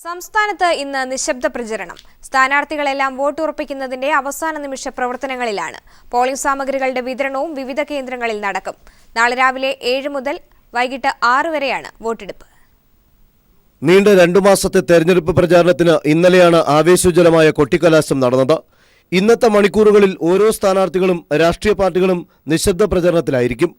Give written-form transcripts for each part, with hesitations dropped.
സംസ്ഥാനത്ത് ഇന്ന് നിശബ്ദ പ്രചരണം. സ്ഥാനാർത്ഥികളെല്ലാം വോട്ട് ഉറപ്പിക്കുന്നതിന്റെ അവസാന നിമിഷ പ്രവർത്തനങ്ങളിലാണ്. പോളിംഗ് സാമഗ്രികളുടെ വിതരണവും വിവിധ കേന്ദ്രങ്ങളിൽ നടക്കും. നാളെ രാവിലെ 7 മുതൽ വൈകിട്ട് 6 വരെയാണ് വോട്ടെടുപ്പ്. നീണ്ട 2 മാസത്തെ തെരഞ്ഞെടുപ്പ് പ്രചാരണത്തിന് ഇന്നലെയാണ് ആവേശോജ്വലമായ കൊട്ടിക്കലാശം നടന്നത്. ഇന്നത്തെ മണിക്കൂറുകളിൽ ഓരോ സ്ഥാനാർത്ഥികളും രാഷ്ട്രീയ പാർട്ടികളും നിശബ്ദ പ്രചരണത്തിലായിരിക്കും.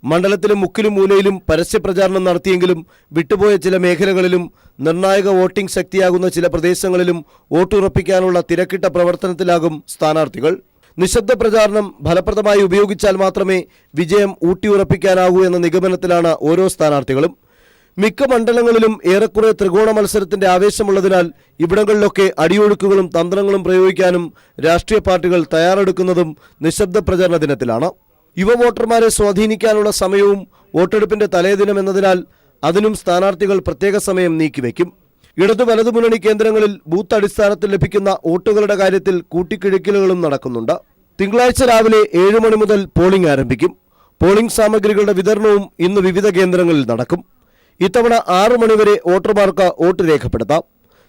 മണ്ഡലത്തിലെ മുക്കിലും മൂലയിലും പരസ്യപ്രചാരണം നടത്തിയെങ്കിലും വിട്ടുപോയ ചില മേഖലകളിലും നിർണായക വോട്ടിംഗ് ശക്തിയാകുന്ന ചില പ്രദേശങ്ങളിലും വോട്ടുറപ്പിക്കാനുള്ള തിരക്കിട്ട പ്രവർത്തനത്തിലാകും സ്ഥാനാർത്ഥികൾ. നിശബ്ദ പ്രചാരണം ഫലപ്രദമായി ഉപയോഗിച്ചാൽ മാത്രമേ വിജയം ഊട്ടിയുറപ്പിക്കാനാകൂ എന്ന നിഗമനത്തിലാണ് ഓരോ സ്ഥാനാർത്ഥികളും. മിക്ക മണ്ഡലങ്ങളിലും ഏറെക്കുറെ ത്രികോണ മത്സരത്തിന്റെ ആവേശമുള്ളതിനാൽ ഇവിടങ്ങളിലൊക്കെ അടിയൊഴുക്കുകളും തന്ത്രങ്ങളും പ്രയോഗിക്കാനും രാഷ്ട്രീയ പാർട്ടികൾ തയ്യാറെടുക്കുന്നതും നിശബ്ദ പ്രചാരണ ദിനത്തിലാണ്. യുവ വോട്ടർമാരെ സ്വാധീനിക്കാനുള്ള സമയവും വോട്ടെടുപ്പിന്റെ തലേദിനം എന്നതിനാൽ അതിനും സ്ഥാനാർത്ഥികൾ പ്രത്യേക സമയം നീക്കിവെക്കും. ഇടതു വലതു മുന്നണി കേന്ദ്രങ്ങളിൽ ബൂത്ത് അടിസ്ഥാനത്തിൽ ലഭിക്കുന്ന വോട്ടുകളുടെ കാര്യത്തിൽ കൂട്ടിക്കിഴക്കലുകളും നടക്കുന്നുണ്ട്. തിങ്കളാഴ്ച രാവിലെ 7 മണി മുതൽ പോളിംഗ് ആരംഭിക്കും. പോളിംഗ് സാമഗ്രികളുടെ വിതരണവും ഇന്ന് വിവിധ കേന്ദ്രങ്ങളിൽ നടക്കും. ഇത്തവണ 6 മണിവരെ വോട്ടർമാർക്ക് വോട്ട് രേഖപ്പെടുത്താം.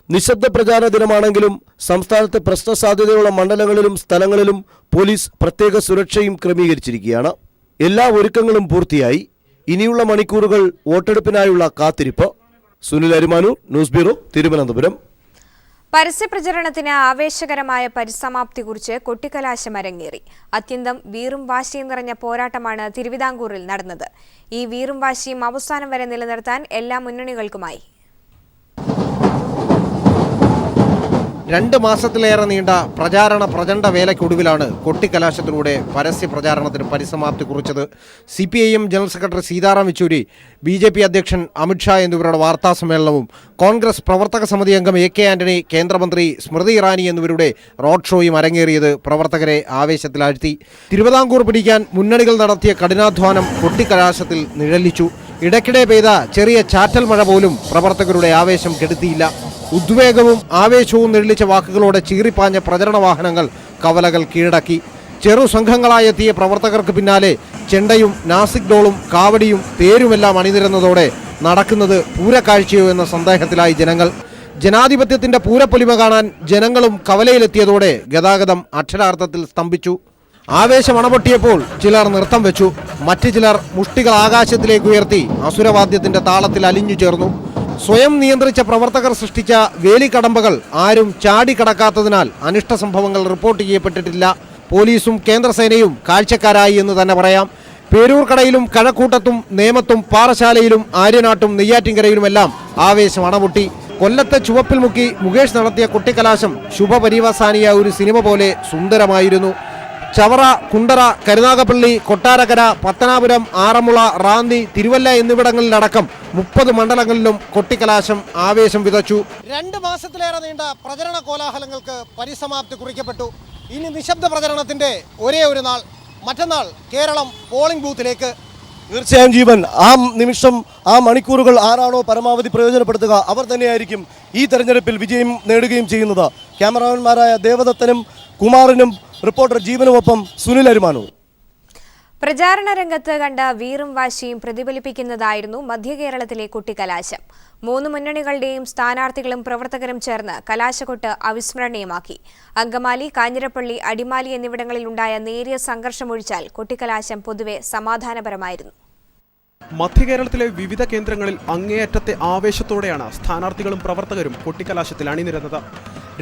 നിശബ്ദ പ്രചാരണ ദിനമാണെങ്കിലും സംസ്ഥാനത്തെ പ്രശ്ന സാധ്യതയുള്ള മണ്ഡലങ്ങളിലും സ്ഥലങ്ങളിലും പോലീസ് പ്രത്യേക സുരക്ഷയും ക്രമീകരിച്ചിരിക്കുകയാണ്. എല്ലാ ഒരുക്കങ്ങളും പൂർത്തിയായി. ഇനിയുള്ള മണിക്കൂറുകൾ വോട്ടെടുപ്പിനായുള്ള കാത്തിരിപ്പ്. Sunil Arimanoor, news bureau, Thiruvananthapuram. പരസ്യപ്രചരണത്തിന് ആവേശകരമായ പരിസമാപ്തി കുറിച്ച് കൊട്ടിക്കലാശം അരങ്ങേറി. അത്യന്തം വീറും വാശിയും നിറഞ്ഞ പോരാട്ടമാണ് തിരുവിതാംകൂറിൽ നടന്നത്. ഈ വീറും വാശിയും അവസാനം വരെ നിലനിർത്താൻ എല്ലാ മുന്നണികൾക്കുമായി. 2 മാസത്തിലേറെ നീണ്ട പ്രചാരണ പ്രചണ്ഡ വേലയ്ക്കൊടുവിലാണ് കൊട്ടിക്കലാശത്തിലൂടെ പരസ്യ പ്രചാരണത്തിന് പരിസമാപ്തി കുറിച്ചത്. CPIM general secretary Sitaram Yechury, BJP അധ്യക്ഷൻ അമിത്ഷാ എന്നിവരുടെ വാർത്താസമ്മേളനവും കോൺഗ്രസ് പ്രവർത്തക സമിതി അംഗം AK ആന്റണി, കേന്ദ്രമന്ത്രി സ്മൃതി ഇറാനി എന്നിവരുടെ റോഡ് ഷോയും അരങ്ങേറിയത് പ്രവർത്തകരെ ആവേശത്തിലാഴ്ത്തി. തിരുവിതാംകൂർ പിടിക്കാൻ മുന്നണികൾ നടത്തിയ കഠിനാധ്വാനം കൊട്ടിക്കലാശത്തിൽ നിഴലിച്ചു. ഇടയ്ക്കിടെ പെയ്ത ചെറിയ ചാറ്റൽ മഴ പോലും പ്രവർത്തകരുടെ ആവേശം കെടുത്തിയില്ല. ഉദ്വേഗവും ആവേശവും നിഴലിച്ച വാക്കുകളോടെ ചീറിപ്പാഞ്ഞ പ്രചരണ വാഹനങ്ങൾ കവലകൾ കീഴടക്കി. ചെറു സംഘങ്ങളായെത്തിയ പ്രവർത്തകർക്ക് പിന്നാലെ ചെണ്ടയും നാസിക് ഡോളും കാവടിയും തേരുമെല്ലാം അണിനിരന്നതോടെ നടക്കുന്നത് പൂരക്കാഴ്ചയോ എന്ന സന്ദേഹത്തിലായി ജനങ്ങൾ. ജനാധിപത്യത്തിന്റെ പൂരപ്പൊലിമ കാണാൻ ജനങ്ങളും കവലയിലെത്തിയതോടെ ഗതാഗതം അക്ഷരാർത്ഥത്തിൽ സ്തംഭിച്ചു. ആവേശം അണപൊട്ടിയപ്പോൾ ചിലർ നൃത്തം വെച്ചു. മറ്റു ചിലർ മുഷ്ടികൾ ആകാശത്തിലേക്ക് ഉയർത്തി അസുരവാദ്യത്തിന്റെ താളത്തിൽ അലിഞ്ഞു ചേർന്നു. സ്വയം നിയന്ത്രിച്ച പ്രവർത്തകർ സൃഷ്ടിച്ച വേലിക്കടമ്പകൾ ആരും ചാടിക്കടക്കാത്തതിനാൽ അനിഷ്ട സംഭവങ്ങൾ റിപ്പോർട്ട് ചെയ്യപ്പെട്ടിട്ടില്ല. പോലീസും കേന്ദ്രസേനയും കാഴ്ചക്കാരായി എന്ന് തന്നെ പറയാം. പേരൂർക്കടയിലും കഴക്കൂട്ടത്തും നേമത്തും പാറശാലയിലും ആര്യനാട്ടും നെയ്യാറ്റിൻകരയിലുമെല്ലാം ആവേശം അണപൊട്ടി. കൊല്ലത്തെ ചുവപ്പിൽ മുക്കി മുകേഷ് നടത്തിയ കൊട്ടിക്കലാശം ശുഭപരിവസാനിയ ഒരു സിനിമ പോലെ സുന്ദരമായിരുന്നു. ചവറ, കുണ്ടറ, കരുനാഗപ്പള്ളി, കൊട്ടാരക്കര, പത്തനാപുരം, ആറന്മുള, റാന്നി, തിരുവല്ല എന്നിവിടങ്ങളിലടക്കം 30 മണ്ഡലങ്ങളിലും കൊട്ടിക്കലാശം ആവേശം വിതച്ചു. 2 മാസത്തിലേറെ നീണ്ട പ്രചരണ കോലാഹലങ്ങൾക്ക് പരിസമാപ്തി കുറിക്കപ്പെട്ടു. ഇനി നിശബ്ദ പ്രചരണത്തിന്റെ ഒരേ ഒരു നാൾ, മറ്റന്നാൾ കേരളം പോളിംഗ് ബൂത്തിലേക്ക്. തീർച്ചയായും ജീവൻ, ആ നിമിഷം, ആ മണിക്കൂറുകൾ ആരാണോ പരമാവധി പ്രയോജനപ്പെടുത്തുക അവർ തന്നെയായിരിക്കും ഈ തെരഞ്ഞെടുപ്പിൽ വിജയം നേടുകയും ചെയ്യുന്നത്. ക്യാമറാമാൻമാരായ ദേവദത്തനും കുമാറിനും റിപ്പോർട്ടർ ജീവനുമൊപ്പം സുനിൽ അരിമാനൂർ. പ്രചാരണ രംഗത്ത് കണ്ട വീറും വാശിയും പ്രതിഫലിപ്പിക്കുന്നതായിരുന്നു മധ്യകേരളത്തിലെ കൊട്ടിക്കലാശം. 3 മുന്നണികളുടെയും സ്ഥാനാർത്ഥികളും പ്രവർത്തകരും ചേർന്ന് കലാശക്കൊട്ട് അവിസ്മരണീയമാക്കി. അങ്കമാലി, കാഞ്ഞിരപ്പള്ളി, അടിമാലി എന്നിവിടങ്ങളിലുണ്ടായ നേരിയ സംഘർഷമൊഴിച്ചാൽ കൊട്ടിക്കലാശം പൊതുവെ സമാധാനപരമായിരുന്നു. മധ്യകേരളത്തിലെ വിവിധ കേന്ദ്രങ്ങളിൽ അങ്ങേയറ്റത്തെ ആവേശത്തോടെയാണ് സ്ഥാനാർത്ഥികളും പ്രവർത്തകരും കൊട്ടിക്കലാശത്തിൽ അണിനിരന്നത്.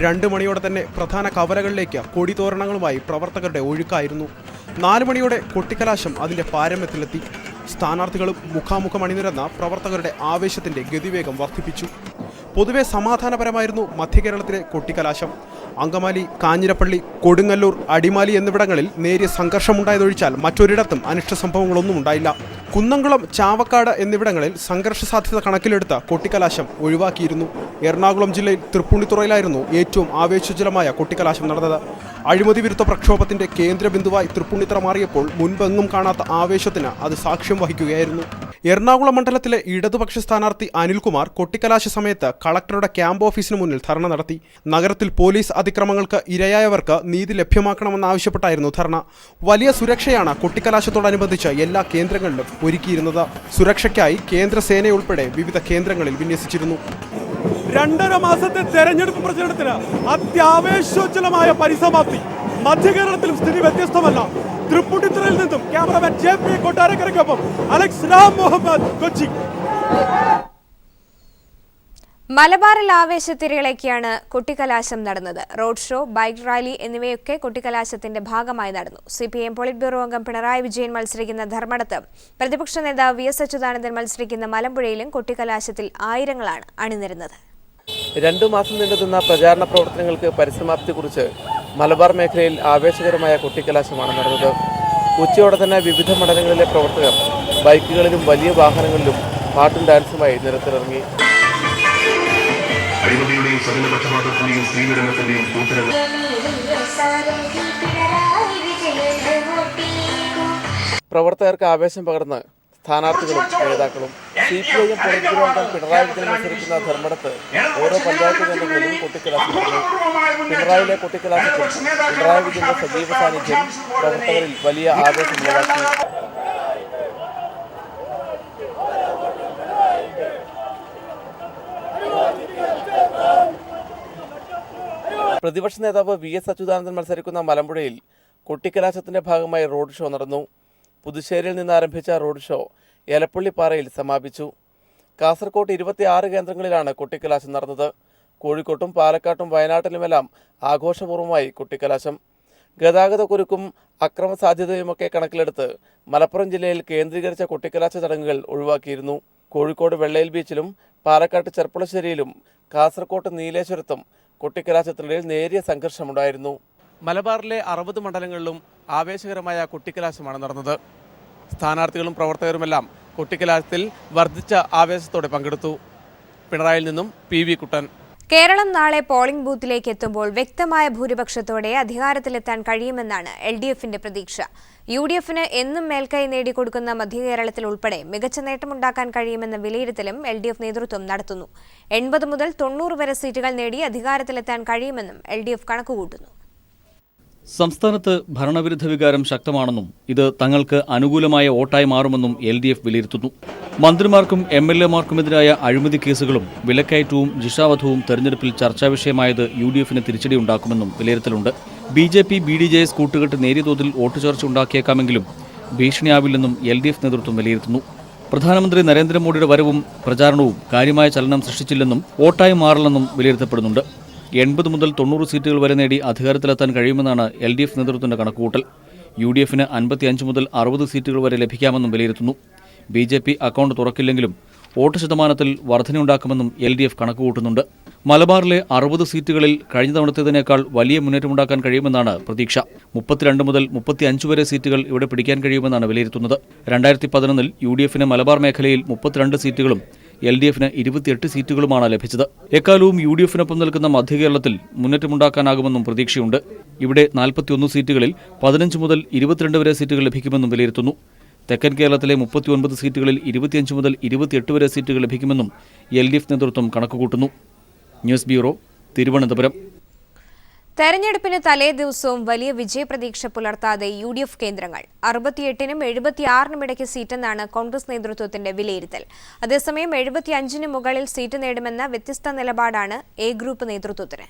2 മണിയോടെ തന്നെ പ്രധാന കവലകളിലേക്ക് കൊടിതോരണങ്ങളുമായി പ്രവർത്തകരുടെ ഒഴുക്കായിരുന്നു. 4 മണിയോടെ കൊട്ടിക്കലാശം അതിന്റെ പാരമ്യത്തിലെത്തി. സ്ഥാനാർത്ഥികളും മുഖാമുഖം അണിനിരന്ന പ്രവർത്തകരുടെ ആവേശത്തിന്റെ ഗതിവേഗം വർദ്ധിപ്പിച്ചു. പൊതുവെ സമാധാനപരമായിരുന്നു മധ്യകേരളത്തിലെ കൊട്ടിക്കലാശം. അങ്കമാലി, കാഞ്ഞിരപ്പള്ളി, കൊടുങ്ങല്ലൂർ, അടിമാലി എന്നിവിടങ്ങളിൽ നേരിയ സംഘർഷമുണ്ടായതൊഴിച്ചാൽ മറ്റൊരിടത്തും അനിഷ്ട സംഭവങ്ങളൊന്നും ഉണ്ടായില്ല. കുന്നംകുളം, ചാവക്കാട് എന്നിവിടങ്ങളിൽ സംഘർഷ സാധ്യത കണക്കിലെടുത്ത കൊട്ടിക്കലാശം ഒഴിവാക്കിയിരുന്നു. എറണാകുളം ജില്ലയിൽ തൃപ്പൂണിത്തുറയിലായിരുന്നു ഏറ്റവും ആവേശോജ്വലമായ കൊട്ടിക്കലാശം നടന്നത്. അഴിമതി വിരുദ്ധ പ്രക്ഷോഭത്തിന്റെ കേന്ദ്രബിന്ദുവായി തൃപ്പൂണിത്തുറ മാറിയപ്പോൾ മുൻപെങ്ങും കാണാത്ത ആവേശത്തിന് അത് സാക്ഷ്യം വഹിക്കുകയായിരുന്നു. എറണാകുളം മണ്ഡലത്തിലെ ഇടതുപക്ഷ സ്ഥാനാർത്ഥി അനിൽകുമാർ കൊട്ടിക്കലാശ സമയത്ത് കളക്ടറുടെ ക്യാമ്പ് ഓഫീസിന് മുന്നിൽ ധർണ നടത്തി. നഗരത്തിൽ പോലീസ് അതിക്രമങ്ങൾക്ക് ഇരയായവർക്ക് നീതി ലഭ്യമാക്കണമെന്നാവശ്യപ്പെട്ടായിരുന്നു ധർണ. വലിയ സുരക്ഷയാണ് കൊട്ടിക്കലാശത്തോടനുബന്ധിച്ച് എല്ലാ കേന്ദ്രങ്ങളിലും ഒരുക്കിയിരുന്നത്. സുരക്ഷയ്ക്കായി കേന്ദ്രസേനയുൾപ്പെടെ വിവിധ കേന്ദ്രങ്ങളിൽ വിന്യസിച്ചിരുന്നു. 2.5 മാസത്തെ തെരഞ്ഞെടുപ്പ് പ്രചരണത്തിന് അത്യാവേശോജ്വലമായ പരിസമാപ്തി. മധ്യകേരളത്തിലും സ്ഥിതി വ്യത്യസ്തമല്ല. തൃപ്പൂണിത്തുറയിൽ നിന്നും ക്യാമറമാൻ JP കൊട്ടാരക്കരയ്ക്കൊപ്പം അലക്സ് രാം മുഹമ്മദ്, കൊച്ചി. മലബാറിൽ ആവേശത്തിരയിലേക്കാണ് കൊട്ടിക്കലാശം നടന്നത്. റോഡ് ഷോ, ബൈക്ക് റാലി എന്നിവയൊക്കെ കൊട്ടിക്കലാശത്തിന്റെ ഭാഗമായി നടന്നു. CPIM പോളിറ്റ് ബ്യൂറോ അംഗം പിണറായി വിജയൻ മത്സരിക്കുന്ന ധർമ്മടത്ത്, പ്രതിപക്ഷ നേതാവ് VS അച്യുതാനന്ദൻ മത്സരിക്കുന്ന മലമ്പുഴയിലും കൊട്ടിക്കലാശത്തിൽ ആയിരങ്ങളാണ് അണിനിരുന്നത്. 2 മാസം നീണ്ടുനിന്ന പ്രചാരണ പ്രവർത്തനങ്ങൾക്ക് പരിസമാപ്തി കുറിച്ച് മലബാർ മേഖലയിൽ ആവേശകരമായ കൊട്ടിക്കലാശമാണ് നടന്നത്. ഉച്ചയോടെ തന്നെ വിവിധ മണ്ഡലങ്ങളിലെ പ്രവർത്തകർ ബൈക്കുകളിലും വലിയ വാഹനങ്ങളിലും പാട്ടും ഡാൻസുമായി നിരത്തിലിറങ്ങി. അഴിമതിയുടെയും സ്വജനപക്ഷപാതത്തിന്റെയും സ്ത്രീവിടനത്തിന്റെയും കൂട്ടരങ്ങൾ പ്രവർത്തകർക്ക് ആവേശം പകർന്ന് സ്ഥാനാർത്ഥികളും നേതാക്കളും. CPIM പോളിറ്റ് ബ്യൂറോ അംഗം പിണറായി വിജയൻ മത്സരിക്കുന്ന ധർമ്മടത്ത് ഓരോ പഞ്ചായത്ത് കേന്ദ്രങ്ങളിലും കൊട്ടിക്കലാശം നടന്നു. പിണറായിലെ കൊട്ടിക്കലാശത്തിൽ പിണറായി വിജയന്റെ സജീവ സാന്നിധ്യം പ്രവർത്തകരിൽ വലിയ ആവേശമുളവാക്കി. പ്രതിപക്ഷ നേതാവ് VS അച്യുതാനന്ദൻ മത്സരിക്കുന്ന മലമ്പുഴയിൽ കൊട്ടിക്കലാശത്തിന്റെ ഭാഗമായി റോഡ് ഷോ നടന്നു. പുതുശ്ശേരിയിൽ നിന്ന് ആരംഭിച്ച റോഡ് ഷോ എലപ്പള്ളിപ്പാറയിൽ സമാപിച്ചു. കാസർകോട്ട് 26 കേന്ദ്രങ്ങളിലാണ് കൊട്ടിക്കലാശം നടന്നത്. കോഴിക്കോട്ടും പാലക്കാട്ടും വയനാട്ടിലുമെല്ലാം ആഘോഷപൂർവ്വമായി കൊട്ടിക്കലാശം. ഗതാഗതക്കുരുക്കും അക്രമ സാധ്യതയുമൊക്കെ കണക്കിലെടുത്ത് മലപ്പുറം ജില്ലയിൽ കേന്ദ്രീകരിച്ച കൊട്ടിക്കലാശ ചടങ്ങുകൾ ഒഴിവാക്കിയിരുന്നു. കോഴിക്കോട് വെള്ളയിൽ ബീച്ചിലും പാലക്കാട്ട് ചെർപ്പുളശ്ശേരിയിലും കാസർകോട്ട് നീലേശ്വരത്തും കൊട്ടിക്കലാശത്തിനിടയിൽ നേരിയ സംഘർഷമുണ്ടായിരുന്നു. മലബാറിലെ 60 മണ്ഡലങ്ങളിലും ആവേശകരമായ കൊട്ടിക്കലാശമാണ് നടന്നത്. സ്ഥാനാർത്ഥികളും പ്രവർത്തകരുമെല്ലാം കൊട്ടിക്കലാശത്തിൽ വർദ്ധിച്ച ആവേശത്തോടെ പങ്കെടുത്തു. പിണറായിൽ നിന്നും PV കുട്ടൻ. കേരളം നാളെ പോളിംഗ് ബൂത്തിലേക്ക് എത്തുമ്പോൾ വ്യക്തമായ ഭൂരിപക്ഷത്തോടെ അധികാരത്തിലെത്താൻ കഴിയുമെന്നാണ് LDFന്റെ പ്രതീക്ഷ. UDFന് എന്നും മേൽക്കൈ നേടിക്കൊടുക്കുന്ന മധ്യകേരളത്തിൽ ഉൾപ്പെടെ മികച്ച നേട്ടമുണ്ടാക്കാൻ കഴിയുമെന്ന വിലയിരുത്തലും LDF നേതൃത്വം നടത്തുന്നു. 80 മുതൽ 90 വരെ സീറ്റുകൾ നേടി അധികാരത്തിലെത്താൻ കഴിയുമെന്നും LDF കണക്കുകൂട്ടുന്നു. സംസ്ഥാനത്ത് ഭരണവിരുദ്ധ വികാരം ശക്തമാണെന്നും ഇത് തങ്ങൾക്ക് അനുകൂലമായ വോട്ടായി മാറുമെന്നും LDF വിലയിരുത്തുന്നു. മന്ത്രിമാർക്കും MLAമാർക്കുമെതിരായ അഴിമതി കേസുകളും വിലക്കയറ്റവും ജിഷാവധവും തെരഞ്ഞെടുപ്പിൽ ചർച്ചാ വിഷയമായത് UDFന് തിരിച്ചടിയുണ്ടാക്കുമെന്നും വിലയിരുത്തലുണ്ട്. BJP BDJS കൂട്ടുകെട്ട് നേരിയ തോതിൽ വോട്ട് ചോർച്ച ഉണ്ടാക്കിയേക്കാമെങ്കിലും ഭീഷണിയാവില്ലെന്നും LDF നേതൃത്വം വിലയിരുത്തുന്നു. പ്രധാനമന്ത്രി നരേന്ദ്രമോദിയുടെ വരവും പ്രചാരണവും കാര്യമായ ചലനം സൃഷ്ടിച്ചില്ലെന്നും വോട്ടായി മാറില്ലെന്നും വിലയിരുത്തപ്പെടുന്നുണ്ട്. 80 മുതൽ 90 സീറ്റുകൾ വരെ നേടി അധികാരത്തിലെത്താൻ കഴിയുമെന്നാണ് LDF നേതൃത്വത്തിന്റെ കണക്കുകൂട്ടൽ. UDFന് 55 മുതൽ 60 സീറ്റുകൾ വരെ ലഭിക്കാമെന്നും വിലയിരുത്തുന്നു. BJP അക്കൗണ്ട് തുറക്കില്ലെങ്കിലും വോട്ട് ശതമാനത്തിൽ വർധനയുണ്ടാക്കുമെന്നും LDF കണക്കുകൂട്ടുന്നുണ്ട്. മലബാറിലെ 60 സീറ്റുകളിൽ കഴിഞ്ഞ തവണത്തേതിനേക്കാൾ വലിയ മുന്നേറ്റമുണ്ടാക്കാൻ കഴിയുമെന്നാണ് പ്രതീക്ഷ. 32 മുതൽ 35 വരെ സീറ്റുകൾ ഇവിടെ പിടിക്കാൻ കഴിയുമെന്നാണ് വിലയിരുത്തുന്നത്. 2011 UDFന് മലബാർ മേഖലയിൽ 32 സീറ്റുകളും LDFന് 28 സീറ്റുകളുമാണ് ലഭിച്ചത്. എക്കാലവും UDFനൊപ്പം നിൽക്കുന്ന മധ്യകേരളത്തിൽ മുന്നേറ്റമുണ്ടാക്കാനാകുമെന്നും പ്രതീക്ഷയുണ്ട്. ഇവിടെ 41 സീറ്റുകളിൽ 15 മുതൽ 22 വരെ സീറ്റുകൾ ലഭിക്കുമെന്നും വിലയിരുത്തുന്നു. തെക്കൻ കേരളത്തിലെ 39 സീറ്റുകളിൽ 25 മുതൽ 28 വരെ സീറ്റുകൾ ലഭിക്കുമെന്നും LDF നേതൃത്വം കണക്കുകൂട്ടുന്നു. News bureau, Thiruvananthapuram. തെരഞ്ഞെടുപ്പിന് തലേ ദിവസവും വലിയ വിജയപ്രതീക്ഷ പുലർത്താതെ UDF കേന്ദ്രങ്ങൾ. 68നും 76നും ഇടയ്ക്ക് സീറ്റെന്നാണ് കോൺഗ്രസ് നേതൃത്വത്തിന്റെ വിലയിരുത്തൽ. അതേസമയം 75ന് മുകളിൽ സീറ്റ് നേടുമെന്ന വ്യത്യസ്ത നിലപാടാണ് A ഗ്രൂപ്പ് നേതൃത്വത്തിന്.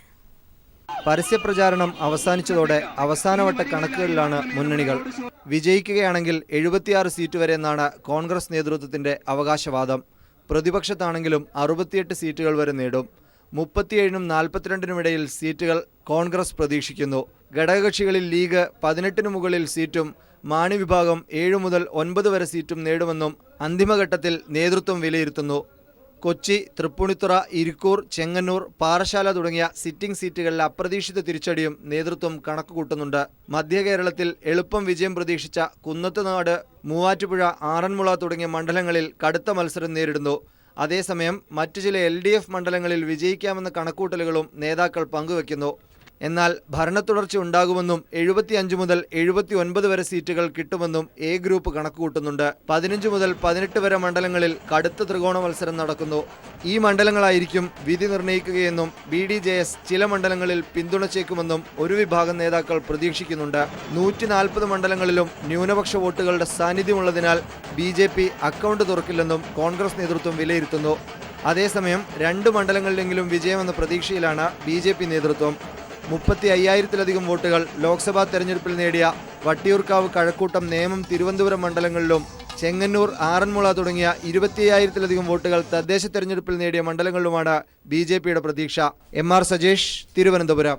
പരസ്യപ്രചാരണം അവസാനിച്ചതോടെ അവസാനവട്ട കണക്കുകളിലാണ് മുന്നണികൾ. വിജയിക്കുകയാണെങ്കിൽ 76 സീറ്റ് വരെ എന്നാണ് കോൺഗ്രസ് നേതൃത്വത്തിന്റെ അവകാശവാദം. പ്രതിപക്ഷത്താണെങ്കിലും 68 സീറ്റുകൾ വരെ നേടും. 37നും 42നും ഇടയിൽ സീറ്റുകൾ കോൺഗ്രസ് പ്രതീക്ഷിക്കുന്നു. ഘടകകക്ഷികളിൽ ലീഗ് 18 മുകളിൽ സീറ്റും മാണി വിഭാഗം 7 മുതൽ 9 വരെ സീറ്റും നേടുമെന്നും അന്തിമഘട്ടത്തിൽ നേതൃത്വം വിലയിരുത്തുന്നു. കൊച്ചി, തൃപ്പൂണിത്തുറ, ഇരിക്കൂർ, ചെങ്ങന്നൂർ, പാറശാല തുടങ്ങിയ സിറ്റിംഗ് സീറ്റുകളിലെ അപ്രതീക്ഷിത തിരിച്ചടിയും നേതൃത്വം കണക്കുകൂട്ടുന്നുണ്ട്. മധ്യകേരളത്തിൽ എളുപ്പം വിജയം പ്രതീക്ഷിച്ച കുന്നത്തുനാട്, മൂവാറ്റുപുഴ, ആറന്മുള തുടങ്ങിയ മണ്ഡലങ്ങളിൽ കടുത്ത മത്സരം നേരിടുന്നു. അതേസമയം മറ്റു ചില LDF മണ്ഡലങ്ങളിൽ വിജയിക്കാമെന്ന കണക്കൂട്ടലുകളും നേതാക്കൾ പങ്കുവയ്ക്കുന്നു. എന്നാൽ ഭരണത്തുടർച്ച ഉണ്ടാകുമെന്നും 75 മുതൽ 79 വരെ സീറ്റുകൾ കിട്ടുമെന്നും A ഗ്രൂപ്പ് കണക്കുകൂട്ടുന്നുണ്ട്. 15 മുതൽ 18 വരെ മണ്ഡലങ്ങളിൽ കടുത്ത ത്രികോണ മത്സരം നടക്കുന്നു. ഈ മണ്ഡലങ്ങളായിരിക്കും വിധി നിർണ്ണയിക്കുകയെന്നും BDJS ചില മണ്ഡലങ്ങളിൽ പിന്തുണച്ചേക്കുമെന്നും ഒരു വിഭാഗം നേതാക്കൾ പ്രതീക്ഷിക്കുന്നുണ്ട്. 140 മണ്ഡലങ്ങളിലും ന്യൂനപക്ഷ വോട്ടുകളുടെ സാന്നിധ്യമുള്ളതിനാൽ BJP അക്കൗണ്ട് തുറക്കില്ലെന്നും കോൺഗ്രസ് നേതൃത്വം വിലയിരുത്തുന്നു. അതേസമയം 2 മണ്ഡലങ്ങളിലെങ്കിലും വിജയമെന്ന പ്രതീക്ഷയിലാണ് BJP നേതൃത്വം. 35,000-ലധികം വോട്ടുകൾ ലോക്സഭാ തെരഞ്ഞെടുപ്പിൽ നേടിയ വട്ടിയൂർക്കാവ്, കഴക്കൂട്ടം, നേമം, തിരുവനന്തപുരം മണ്ഡലങ്ങളിലും ചെങ്ങന്നൂർ, ആറന്മുള തുടങ്ങിയ 25,000-ലധികം വോട്ടുകൾ തദ്ദേശ തെരഞ്ഞെടുപ്പിൽ നേടിയ മണ്ഡലങ്ങളിലുമാണ് BJPയുടെ പ്രതീക്ഷ. MR സജേഷ്, തിരുവനന്തപുരം.